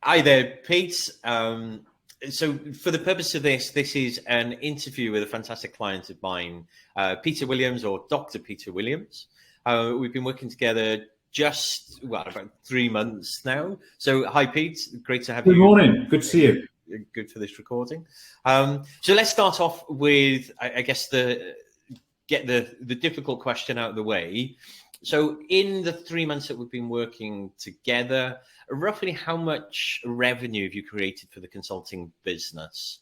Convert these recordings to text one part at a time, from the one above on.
Hi there, Pete. So for the purpose of this is an interview with a fantastic client of mine, Peter Williams, or Dr. Peter Williams. We've been working together about 3 months now. So hi, Pete. Great to have you. Good morning. Good to see you. Good for this recording. So let's start off with, I guess, get the difficult question out of the way. So in the 3 months that we've been working together, roughly how much revenue have you created for the consulting business?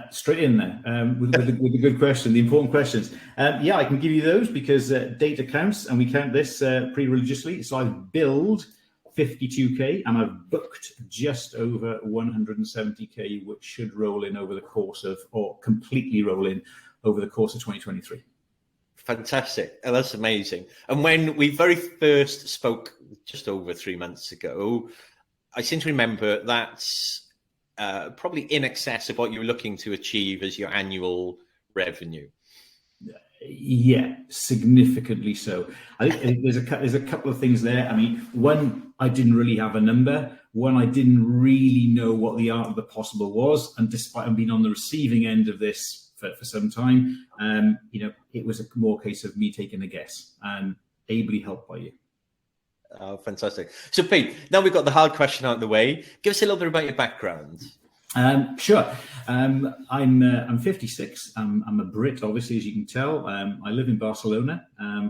Straight in there with the good question, the important questions. Yeah, I can give you those because data counts, and we count this pretty religiously. So I've billed 52k and I've booked just over 170k, which should roll in over the course of, or completely roll in over the course of 2023. Fantastic. Oh, that's amazing. And when we very first spoke just over 3 months ago, I seem to remember that's probably in excess of what you're looking to achieve as your annual revenue. Yeah, significantly so. I think there's a couple of things there. I mean, one, I didn't really have a number. One, I didn't really know what the art of the possible was. And despite being on the receiving end of this for some time, it was a more case of me taking a guess and ably helped by you. Oh, fantastic. So Pete, now we've got the hard question out of the way. Give us a little bit about your background. Sure. I'm 56. I'm a Brit, obviously, as you can tell. I live in Barcelona.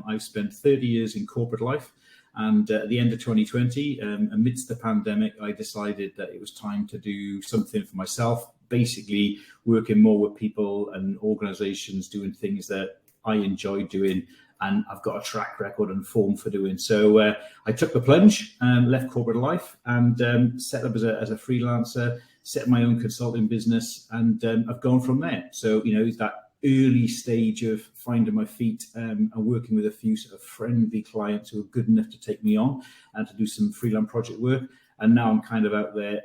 I've spent 30 years in corporate life. And at the end of 2020, amidst the pandemic, I decided that it was time to do something for myself, basically working more with people and organizations, doing things that I enjoy doing, and I've got a track record and form for doing. So I took the plunge, left corporate life, and set up as a freelancer, set my own consulting business, and I've gone from there. So, it's that early stage of finding my feet and working with a few sort of friendly clients who are good enough to take me on and to do some freelance project work. And now I'm kind of out there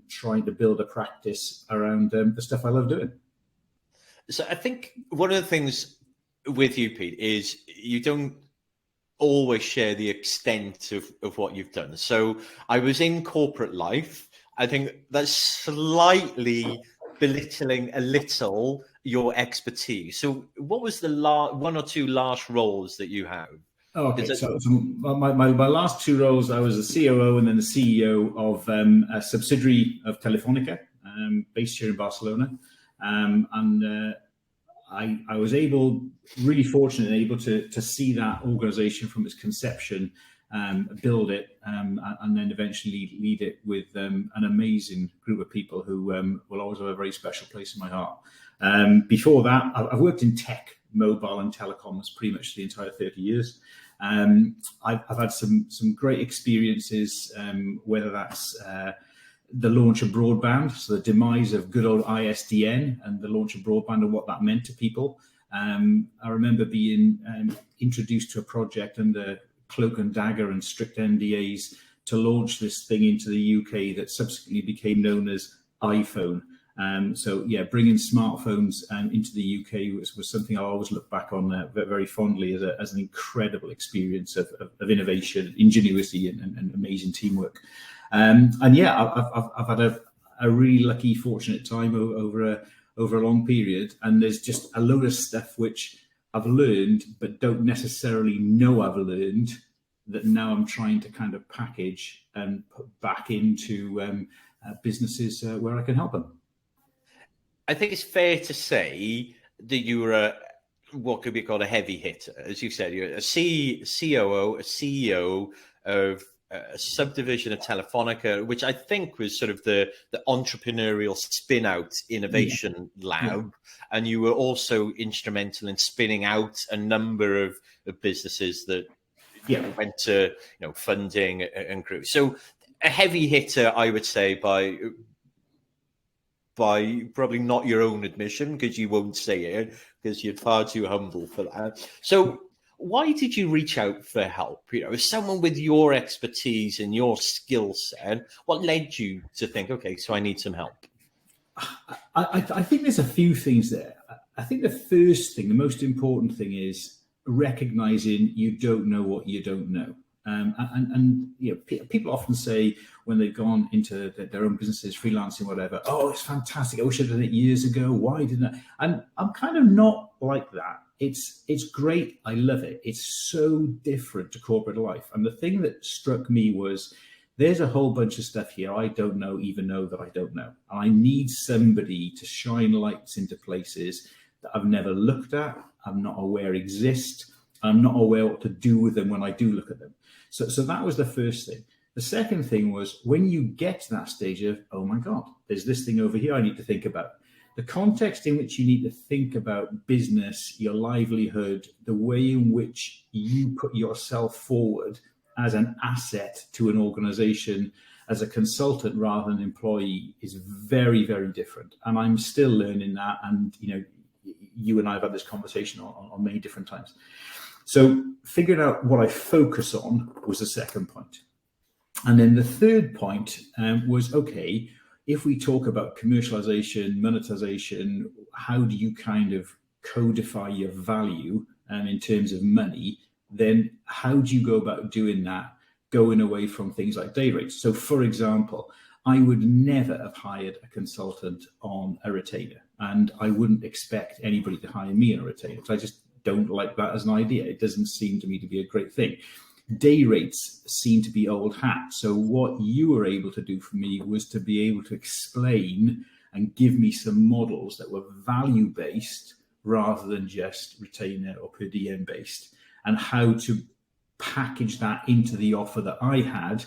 trying to build a practice around the stuff I love doing. So I think one of the things with you, Pete, is you don't always share the extent of what you've done. So I was in corporate life. I think that's slightly belittling a little your expertise. So what was the one or two last roles that you have? Okay, so my last two roles, I was a COO and then the CEO of a subsidiary of Telefonica, based here in Barcelona. I was really fortunate and able to see that organization from its conception, build it, and then eventually lead it with an amazing group of people who will always have a very special place in my heart. Before that, I've worked in tech, mobile and telecoms pretty much the entire 30 years. I've had some great experiences, whether that's the launch of broadband, so the demise of good old ISDN and the launch of broadband and what that meant to people. I remember being introduced to a project under cloak and dagger and strict NDAs to launch this thing into the UK that subsequently became known as iPhone. So yeah, bringing smartphones into the UK was something I always look back on very fondly as an incredible experience of innovation, ingenuity, and amazing teamwork. And yeah, I've had a really lucky, fortunate time over a long period, and there's just a load of stuff which I've learned but don't necessarily know I've learned that now I'm trying to kind of package and put back into businesses where I can help them. I think it's fair to say that you were what could be called a heavy hitter. As you said, you're a COO, a CEO of a subdivision of Telefonica, which I think was sort of the entrepreneurial spin-out innovation lab. And you were also instrumental in spinning out a number of businesses that went to funding and grew. So a heavy hitter, I would say, by probably not your own admission, because you won't say it, because you're far too humble for that. So why did you reach out for help? As someone with your expertise and your skill set, what led you to think, okay, so I need some help? I think there's a few things there. I think the first thing, the most important thing, is recognizing you don't know what you don't know. And people often say when they've gone into their own businesses, freelancing, whatever, oh, it's fantastic. I wish I'd done it years ago. Why didn't I? And I'm kind of not like that. It's great. I love it. It's so different to corporate life. And the thing that struck me was there's a whole bunch of stuff here I don't even know that I don't know. And I need somebody to shine lights into places that I've never looked at, I'm not aware exist, I'm not aware what to do with them when I do look at them. So that was the first thing. The second thing was when you get to that stage of, oh my God, there's this thing over here I need to think about. The context in which you need to think about business, your livelihood, the way in which you put yourself forward as an asset to an organization, as a consultant rather than an employee, is very, very different. And I'm still learning that. And, you and I have had this conversation on many different times. So figuring out what I focus on was the second point. And then the third point was, okay, if we talk about commercialization, monetization, how do you kind of codify your value in terms of money? Then how do you go about doing that, going away from things like day rates? So for example, I would never have hired a consultant on a retainer, and I wouldn't expect anybody to hire me on a retainer because I just don't like that as an idea. It doesn't seem to me to be a great thing. Day rates seem to be old hat. So what you were able to do for me was to be able to explain and give me some models that were value-based rather than just retainer or per diem based, and how to package that into the offer that I had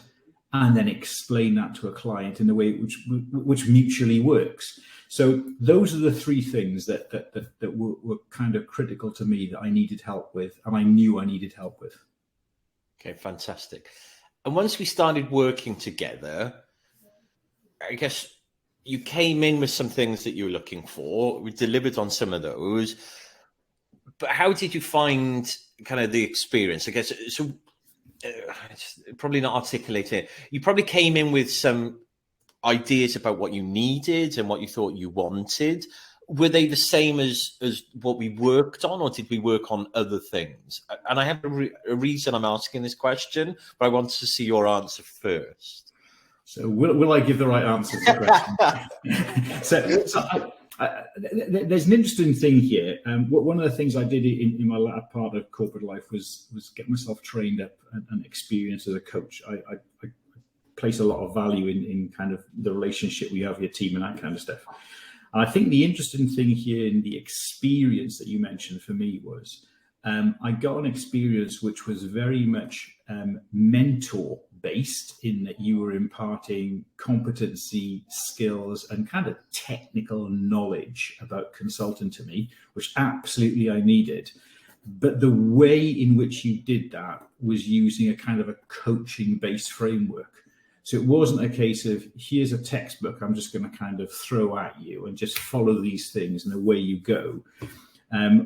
and then explain that to a client in a way which mutually works. So those are the three things that were kind of critical to me that I needed help with, and I knew I needed help with. Okay, fantastic. And once we started working together, I guess you came in with some things that you were looking for. We delivered on some of those. But how did you find kind of the experience? I guess, so probably not articulating it. You probably came in with some ideas about what you needed and what you thought you wanted. Were they the same as what we worked on, or did we work on other things? And I have a reason I'm asking this question, but I want to see your answer first. So will I give the right answer to the question? There's an interesting thing here. One of the things I did in my latter part of corporate life was get myself trained up and experienced as a coach. I place a lot of value in kind of the relationship we have with your team and that kind of stuff. And I think the interesting thing here in the experience that you mentioned for me was I got an experience which was very much mentor based, in that you were imparting competency, skills, and kind of technical knowledge about consulting to me, which absolutely I needed. But the way in which you did that was using a kind of a coaching based framework. So it wasn't a case of, here's a textbook I'm just going to kind of throw at you and just follow these things and away you go.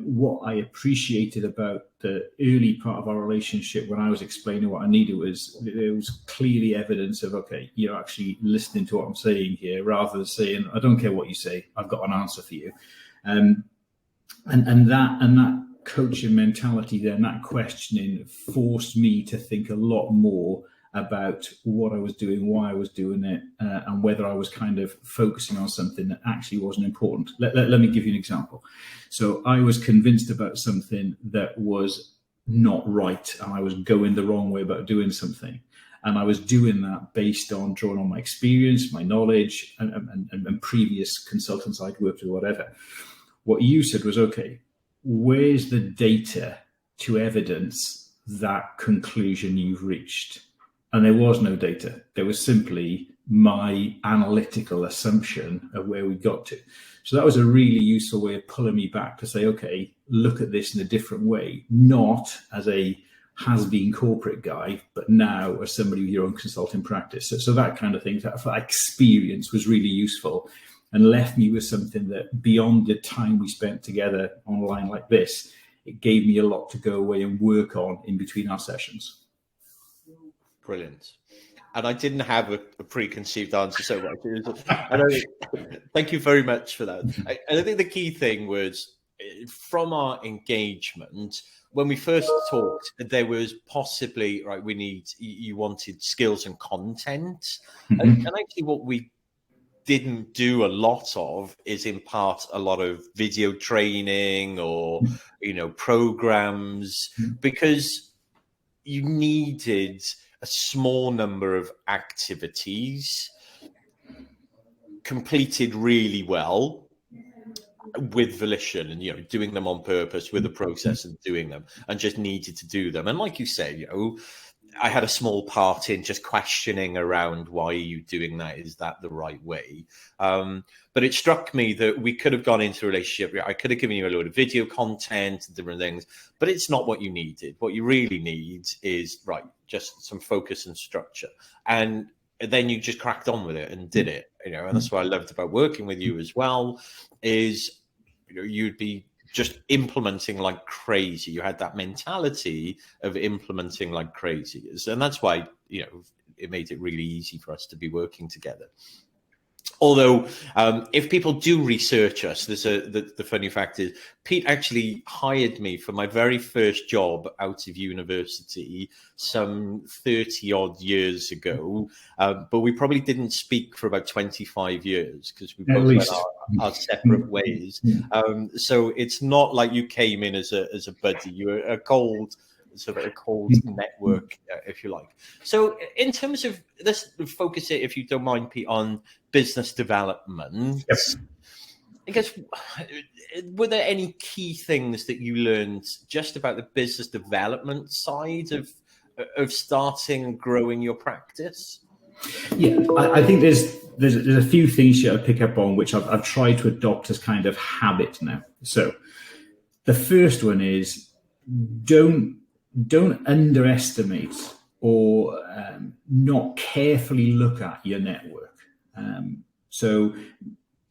What I appreciated about the early part of our relationship when I was explaining what I needed was there was clearly evidence of, okay, you're actually listening to what I'm saying here, rather than saying, I don't care what you say, I've got an answer for you. And that coaching mentality then, that questioning, forced me to think a lot more about what I was doing, why I was doing it, and whether I was kind of focusing on something that actually wasn't important. Let me give you an example. So I was convinced about something that was not right, and I was going the wrong way about doing something. And I was doing that based on drawing on my experience, my knowledge, and previous consultants I'd worked with, whatever. What you said was, okay, where's the data to evidence that conclusion you've reached? And there was no data. There was simply my analytical assumption of where we got to. So that was a really useful way of pulling me back to say, okay, look at this in a different way, not as a has-been corporate guy, but now as somebody with your own consulting practice. So that kind of thing, that experience was really useful and left me with something that, beyond the time we spent together online like this, it gave me a lot to go away and work on in between our sessions. Brilliant. And I didn't have a preconceived answer so much. Thank you very much for that. And I think the key thing was, from our engagement, when we first talked, there was possibly, right, you wanted skills and content. And actually what we didn't do a lot of is impart a lot of video training or, programs, because you needed a small number of activities completed really well with volition and doing them on purpose with a process and doing them, and just needed to do them. And like you say, I had a small part in just questioning around, why are you doing that? Is that the right way? But it struck me that we could have gone into a relationship. I could have given you a load of video content and different things, but it's not what you needed. What you really need is, just some focus and structure. And then you just cracked on with it and did it, and that's what I loved about working with you as well, is, you'd be just implementing like crazy. You had that mentality of implementing like crazy. And that's why, it made it really easy for us to be working together. Although, if people do research us, the funny fact is, Pete actually hired me for my very first job out of university some 30 odd years ago. But we probably didn't speak for about 25 years because we both went our separate ways. So it's not like you came in as a buddy. You were a cold network, if you like. So in terms of, let's focus it, if you don't mind, Pete, on business development. Yep. I guess, were there any key things that you learned just about the business development side of starting and growing your practice? Yeah, I think there's a few things here I pick up on which I've tried to adopt as kind of habit now. So the first one is, don't underestimate or not carefully look at your network. So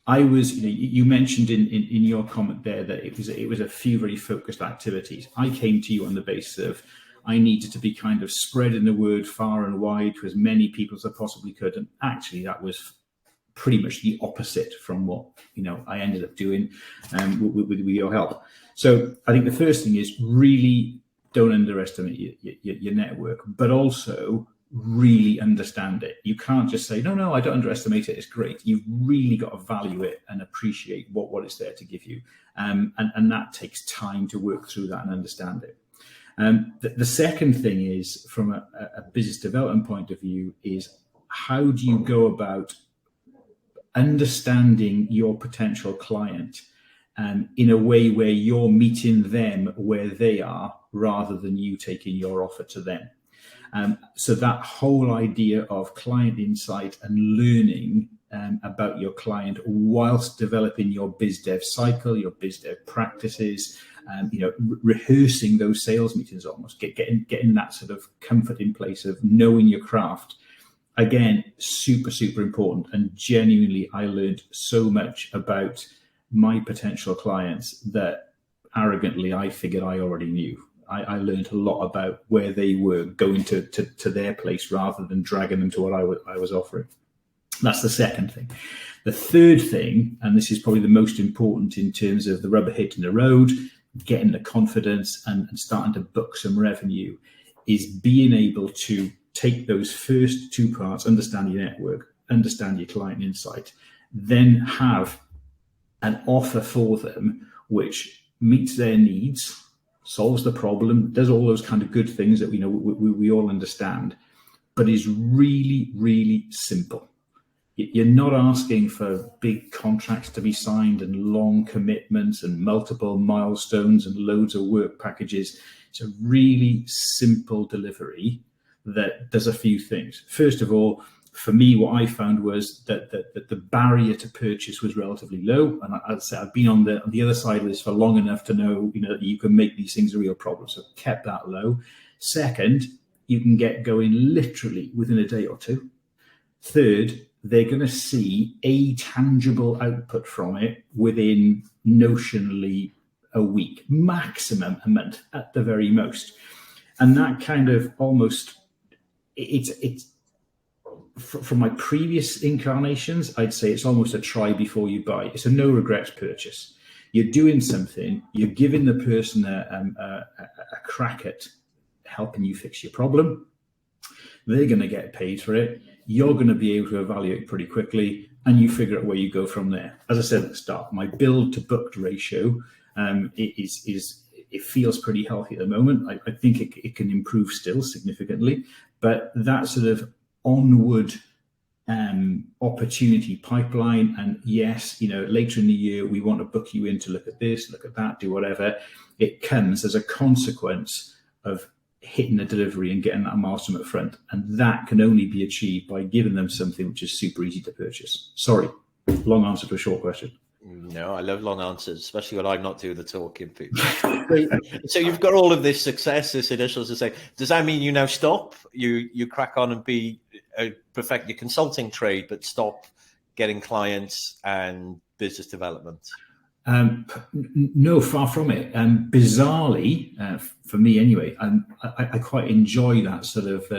I was, you mentioned in your comment there that it was a few very focused activities. I came to you on the basis of, I needed to be kind of spreading the word far and wide to as many people as I possibly could. And actually that was pretty much the opposite from what, I ended up doing with your help. So I think the first thing is, really don't underestimate your network, but also really understand it. You can't just say, no, I don't underestimate it, it's great. You've really got to value it and appreciate what it's there to give you. And that takes time to work through that and understand it. The second thing is, from a business development point of view, is how do you go about understanding your potential client in a way where you're meeting them where they are rather than you taking your offer to them. So that whole idea of client insight and learning about your client whilst developing your biz dev cycle, your biz dev practices, rehearsing those sales meetings, almost getting that sort of comfort in place of knowing your craft. Again, super, super important. And genuinely, I learned so much about my potential clients that arrogantly I figured I already knew. I learned a lot about where they were going to their place rather than dragging them to what I was offering. That's the second thing. The third thing, and this is probably the most important in terms of the rubber hitting the road, getting the confidence and starting to book some revenue, is being able to take those first two parts, understand your network, understand your client insight, then have an offer for them which meets their needs, solves the problem, does all those kind of good things that we all understand, but is really, really simple. You're not asking for big contracts to be signed and long commitments and multiple milestones and loads of work packages. It's a really simple delivery that does a few things. First of all, for me, what I found was that the barrier to purchase was relatively low. And I'd say I've been on the other side of this for long enough to know, that you can make these things a real problem. So kept that low. Second, you can get going literally within a day or two. Third, they're going to see a tangible output from it within notionally a week, maximum a month at the very most. And that kind of almost, it's from my previous incarnations, I'd say it's almost a try before you buy. It's a no regrets purchase. you're doing something, you're giving the person a crack at helping you fix your problem. They're going to get paid for it. You're going to be able to evaluate pretty quickly, and you figure out where you go from there. As I said at the start, my build to booked ratio it feels pretty healthy at the moment. I think it can improve still significantly, but that sort of onward opportunity pipeline, and yes, later in the year we want to book you in to look at this, look at that, do whatever. It comes as a consequence of hitting the delivery and getting that milestone up front, and that can only be achieved by giving them something which is super easy to purchase. Sorry, long answer to a short question. No, I love long answers, especially when I'm not doing the talking. So you've got all of this success, this initial success. Does that mean you now stop? You crack on and perfect your consulting trade, but stop getting clients and business development? No, far from it. Bizarrely, for me anyway, I quite enjoy that sort of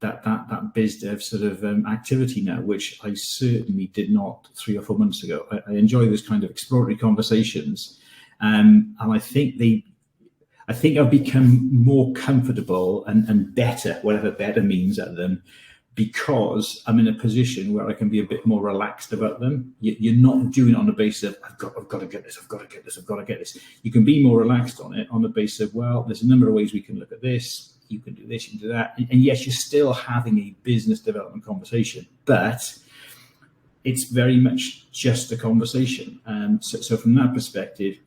that biz dev sort of activity now, which I certainly did not 3 or 4 months ago. I enjoy those kind of exploratory conversations, and I think I've become more comfortable and better, whatever better means, at them, because I'm in a position where I can be a bit more relaxed about them. You're not doing it on the basis of I've got to get this, I've got to get this, I've got to get this. You can be more relaxed on it on the basis of, well, there's a number of ways we can look at this. You can do this, you can do that. And yes, you're still having a business development conversation, but it's very much just a conversation. So from that perspective,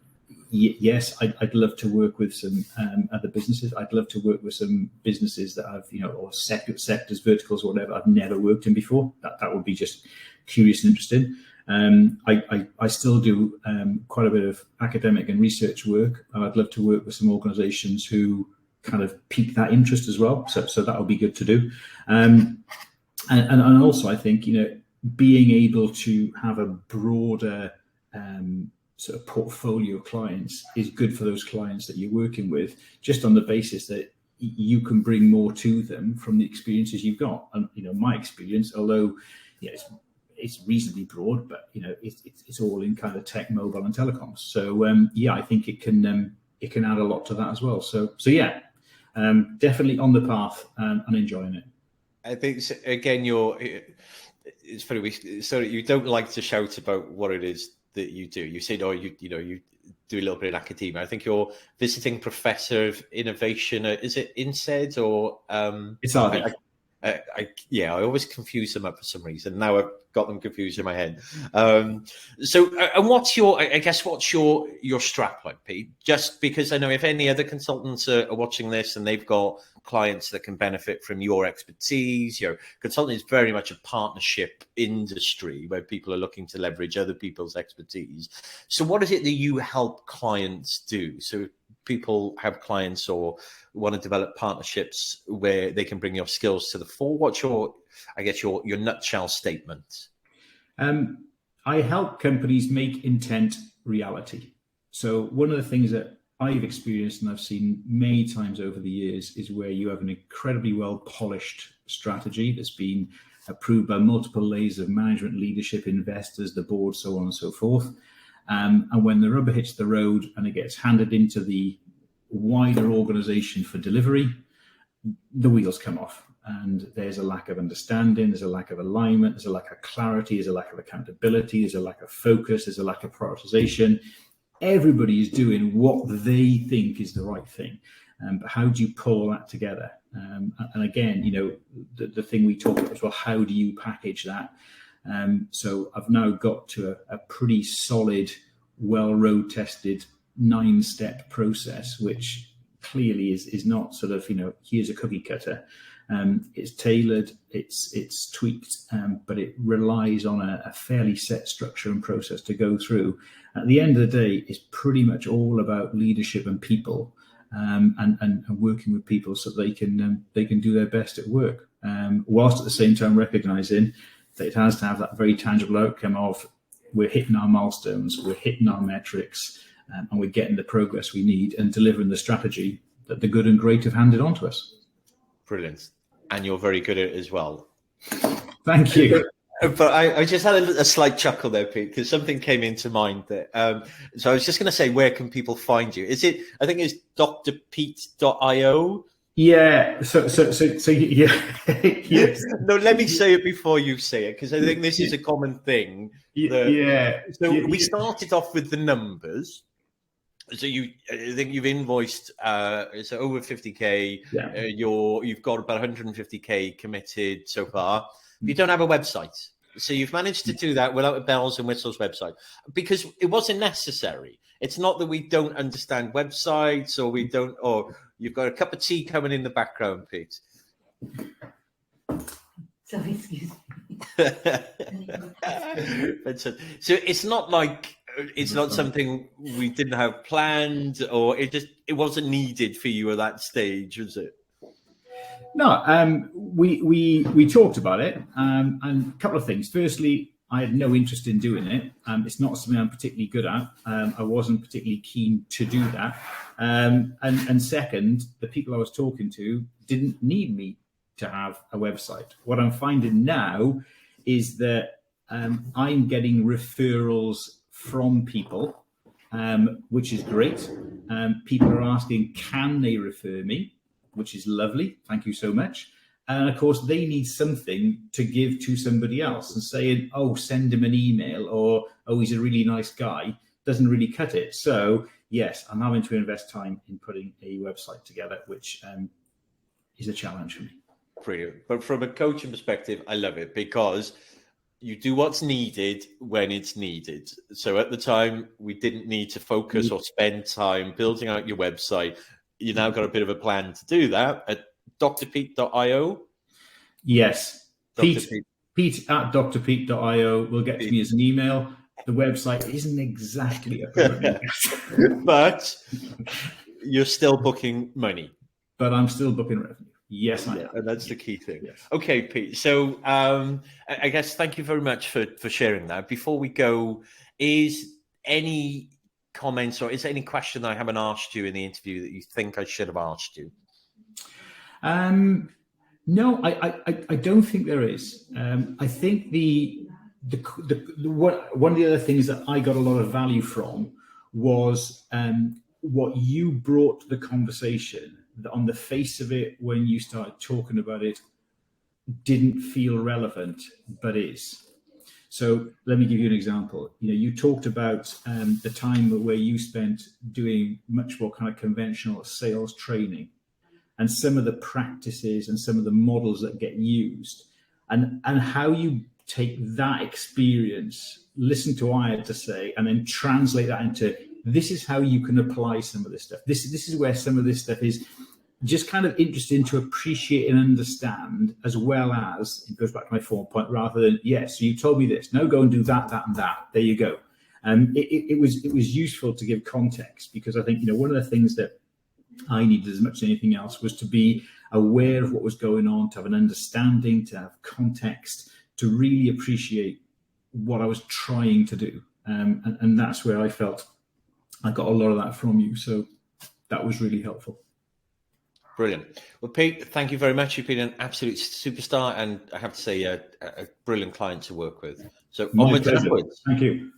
yes, I'd love to work with some other businesses. I'd love to work with some businesses that I've, or sectors, verticals, or whatever I've never worked in before. That would be just curious and interesting. I still do quite a bit of academic and research work, and I'd love to work with some organisations who kind of pique that interest as well. So that would be good to do. And also, I think being able to have a broader sort of portfolio of clients is good for those clients that you're working with, just on the basis that you can bring more to them from the experiences you've got. And my experience, although it's reasonably broad, but it's all in kind of tech, mobile, and telecoms. So I think it can add a lot to that as well. So yeah, definitely on the path and enjoying it. I think again, it's funny. So you don't like to shout about what it is that you do. You said, you do a little bit in academia. I think you're visiting professor of innovation. Is it INSEAD or? It's RV. I always confuse them up for some reason. Now I've got them confused in my head. And what's your strapline, Pete? Just because I know if any other consultants are watching this and they've got clients that can benefit from your expertise, consulting is very much a partnership industry where people are looking to leverage other people's expertise. So what is it that you help clients do? So people have clients or want to develop partnerships where they can bring your skills to the fore. What's your nutshell statement? I help companies make intent reality. So one of the things that I've experienced and I've seen many times over the years is where you have an incredibly well polished strategy that's been approved by multiple layers of management, leadership, investors, the board, so on and so forth. And when the rubber hits the road and it gets handed into the wider organization for delivery, the wheels come off, and there's a lack of understanding, there's a lack of alignment, there's a lack of clarity, there's a lack of accountability, there's a lack of focus, there's a lack of prioritization. Everybody is doing what they think is the right thing, but how do you pull that together? And again, the thing we talk about as well, how do you package that? So I've now got to a pretty solid, well road tested 9-step process, which clearly is not sort of, here's a cookie cutter. It's tailored, it's tweaked, but it relies on a fairly set structure and process to go through. At the end of the day, it's pretty much all about leadership and people, and working with people so they can do their best at work, whilst at the same time recognizing that it has to have that very tangible outcome of we're hitting our milestones, we're hitting our metrics, and we're getting the progress we need and delivering the strategy that the good and great have handed on to us. Brilliant. And you're very good at it as well. Thank you. But I just had a slight chuckle there, Pete, because something came into mind there. So I was just going to say, where can people find you? Is it? I think it's drpete.io. Yeah. So yeah. Yes. No, let me say it before you say it, because I think this is a common thing. Yeah. So we started off with the numbers. So I think you've invoiced. It's over 50K. Yeah. You've got about 150K committed so far. You don't have a website. So you've managed to do that without a bells and whistles website, because it wasn't necessary. It's not that we don't understand websites, or you've got a cup of tea coming in the background, Pete. Sorry, excuse me. So it's not like it's not something we didn't have planned, or it wasn't needed for you at that stage, was it? No, we talked about it, and a couple of things. Firstly, I had no interest in doing it. It's not something I'm particularly good at. I wasn't particularly keen to do that. And second, the people I was talking to didn't need me to have a website. What I'm finding now is that I'm getting referrals from people, which is great. People are asking, can they refer me? Which is lovely. Thank you so much. And of course, they need something to give to somebody else, and saying, oh, send him an email, or, oh, he's a really nice guy, doesn't really cut it. So yes, I'm having to invest time in putting a website together, which is a challenge for me. Brilliant. But from a coaching perspective, I love it, because you do what's needed when it's needed. So at the time, we didn't need to focus or spend time building out your website. You now got a bit of a plan to do that at drpete.io. Yes. Dr. Pete at drpete.io will get to me as an email. The website isn't exactly up and running. But you're still booking money. But I'm still booking revenue. Yes, I am. And that's the key thing. Yes. Okay, Pete. So I guess thank you very much for sharing that. Before we go, is any comments or is there any question I haven't asked you in the interview that you think I should have asked you? No, I don't think there is. I think one of the other things that I got a lot of value from was what you brought to the conversation, that on the face of it, when you started talking about it, didn't feel relevant, but is. So let me give you an example. You talked about the time where you spent doing much more kind of conventional sales training, and some of the practices and some of the models that get used, and how you take that experience, listen to what I had to say, and then translate that into, this is how you can apply some of this stuff. This is where some of this stuff is just kind of interesting to appreciate and understand, as well as, it goes back to my former point, rather than, yes, so you told me this, now go and do that, and that. There you go. It was useful to give context, because I think, one of the things that I needed as much as anything else was to be aware of what was going on, to have an understanding, to have context, to really appreciate what I was trying to do. And that's where I felt I got a lot of that from you. So that was really helpful. Brilliant. Well, Pete, thank you very much. You've been an absolute superstar, and I have to say, a brilliant client to work with. So onwards and upwards. Thank you.